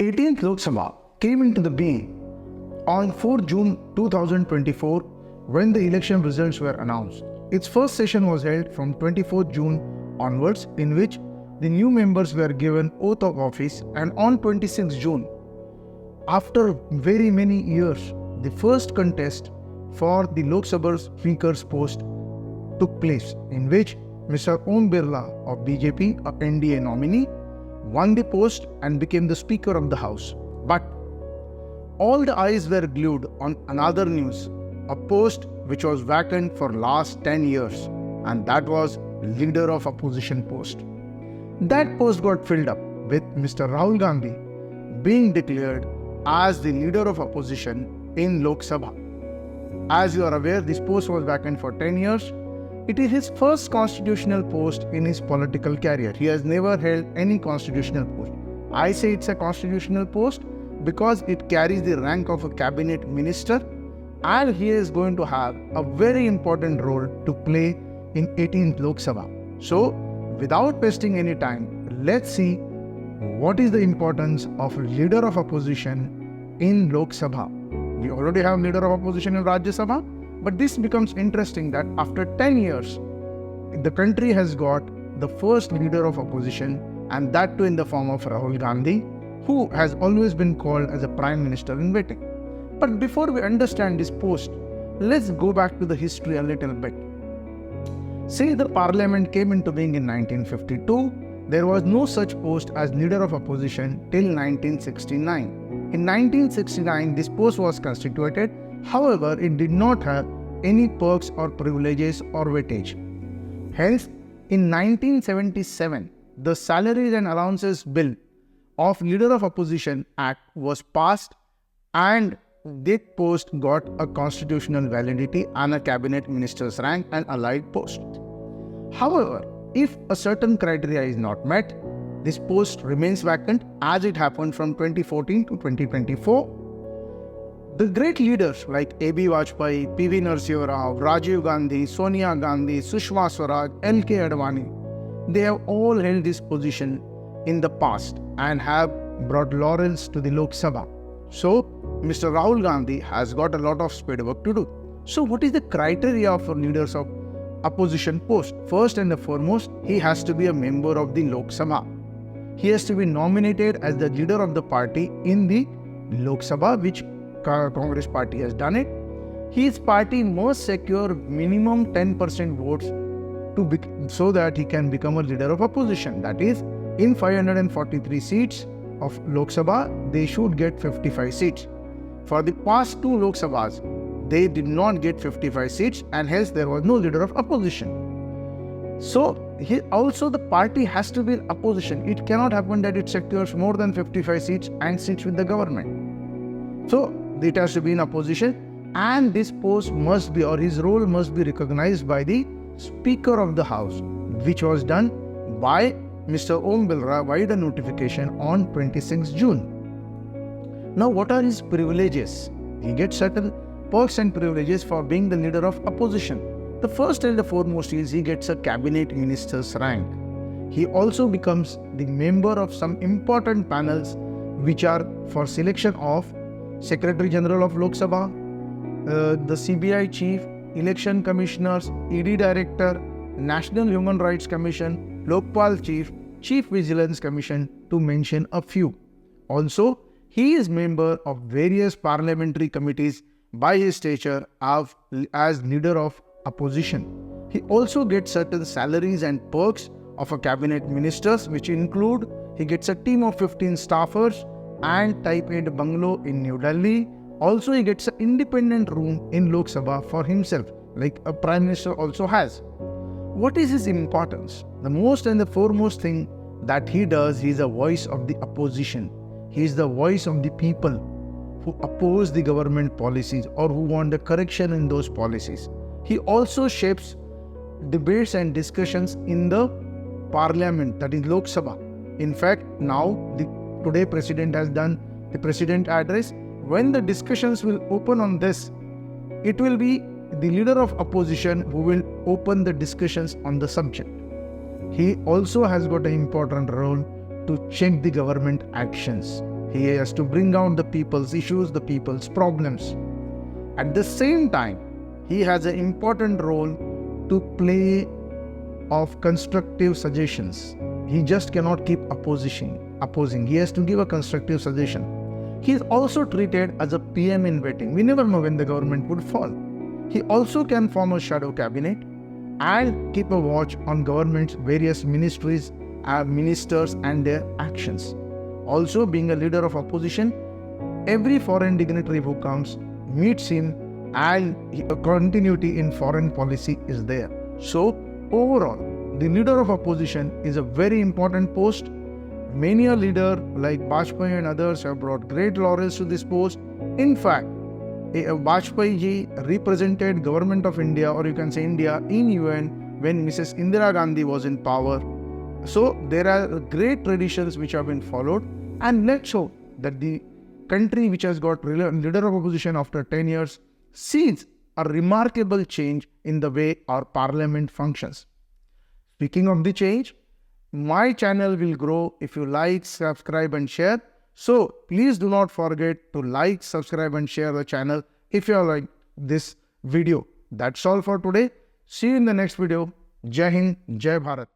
18th Lok Sabha came into the being on 4 June 2024 when the election results were announced. Its first session was held from 24 June onwards, in which the new members were given oath of office, and on 26 June, after very many years, the first contest for the Lok Sabha Speaker's post took place, in which Mr. Om Birla of BJP, a NDA nominee, won the post and became the Speaker of the House. But all the eyes were glued on another news, a post which was vacant for last 10 years, and that was Leader of Opposition post. That post got filled up with Mr. Rahul Gandhi being declared as the Leader of Opposition in Lok Sabha. As you are aware, this post was vacant for 10 years. It is his first constitutional post in his political career. He has never held any constitutional post. I say it's a constitutional post because it carries the rank of a cabinet minister, and he is going to have a very important role to play in 18th Lok Sabha. So, without wasting any time, let's see what is the importance of Leader of Opposition in Lok Sabha. We already have Leader of Opposition in Rajya Sabha, but this becomes interesting that after 10 years, the country has got the first Leader of Opposition, and that too in the form of Rahul Gandhi, who has always been called as a Prime Minister in waiting. But before we understand this post, let's go back to the history a little bit. Say the Parliament came into being in 1952, there was no such post as Leader of Opposition till 1969. In 1969, this post was constituted. However, it did not have any perks or privileges or weightage. Hence, in 1977, the Salaries and Allowances Bill of Leader of Opposition Act was passed, and that post got a constitutional validity and a cabinet minister's rank and allied post. However, if a certain criteria is not met, this post remains vacant, as it happened from 2014 to 2024. The great leaders like A.B. Vajpayee, P.V. Narasimha Rao, Rajiv Gandhi, Sonia Gandhi, Sushma Swaraj, L.K. Advani, they have all held this position in the past and have brought laurels to the Lok Sabha. So, Mr. Rahul Gandhi has got a lot of spade work to do. So, what is the criteria for leaders of opposition post? First and foremost, he has to be a member of the Lok Sabha. He has to be nominated as the leader of the party in the Lok Sabha, which Congress party has done it. His party must secure minimum 10% votes so that he can become a leader of opposition. That is, in 543 seats of Lok Sabha, they should get 55 seats. For the past two Lok Sabhas, they did not get 55 seats, and hence there was no leader of opposition. So, also the party has to be in opposition. It cannot happen that it secures more than 55 seats and sits with the government. So, it has to be in opposition, and this post must be, or his role must be recognized by the Speaker of the House, which was done by Mr. Om Birla via the notification on 26 June. Now, what are his privileges? He gets certain perks and privileges for being the leader of opposition. The first and the foremost is he gets a cabinet minister's rank. He also becomes the member of some important panels which are for selection of Secretary General of Lok Sabha, the CBI Chief, Election Commissioners, ED Director, National Human Rights Commission, Lokpal Chief, Chief Vigilance Commission, to mention a few. Also, he is member of various parliamentary committees by his stature as leader of opposition. He also gets certain salaries and perks of a cabinet ministers, which include he gets a team of 15 staffers and Type 8 bungalow in New Delhi. Also, he gets an independent room in Lok Sabha for himself, like a Prime Minister also has. What is his importance? The most and the foremost thing that he does, he is a voice of the opposition. He is the voice of the people who oppose the government policies or who want a correction in those policies. He also shapes debates and discussions in the parliament, that is Lok Sabha. In fact, now today President has done the President address. When the discussions will open on this, it will be the leader of opposition who will open the discussions on the subject. He also has got an important role to check the government actions. He has to bring out the people's issues, the people's problems. At the same time, he has an important role to play of constructive suggestions. He just cannot keep opposing. He has to give a constructive suggestion. He is also treated as a PM in waiting. We never know when the government would fall. He also can form a shadow cabinet and keep a watch on government's various ministries, ministers and their actions. Also, being a leader of opposition, every foreign dignitary who comes meets him, and a continuity in foreign policy is there. So, overall, the leader of opposition is a very important post. Many a leader like Vajpayee and others have brought great laurels to this post. In fact, Vajpayee ji represented Government of India, or you can say India, in UN when Mrs. Indira Gandhi was in power. So there are great traditions which have been followed, and let's hope that the country which has got leader of opposition after 10 years sees a remarkable change in the way our parliament functions. Speaking of the change, my channel will grow if you like, subscribe and share. So please do not forget to like, subscribe and share the channel if you like this video. That's all for today. See you in the next video. Jai Hind, Jai Bharat.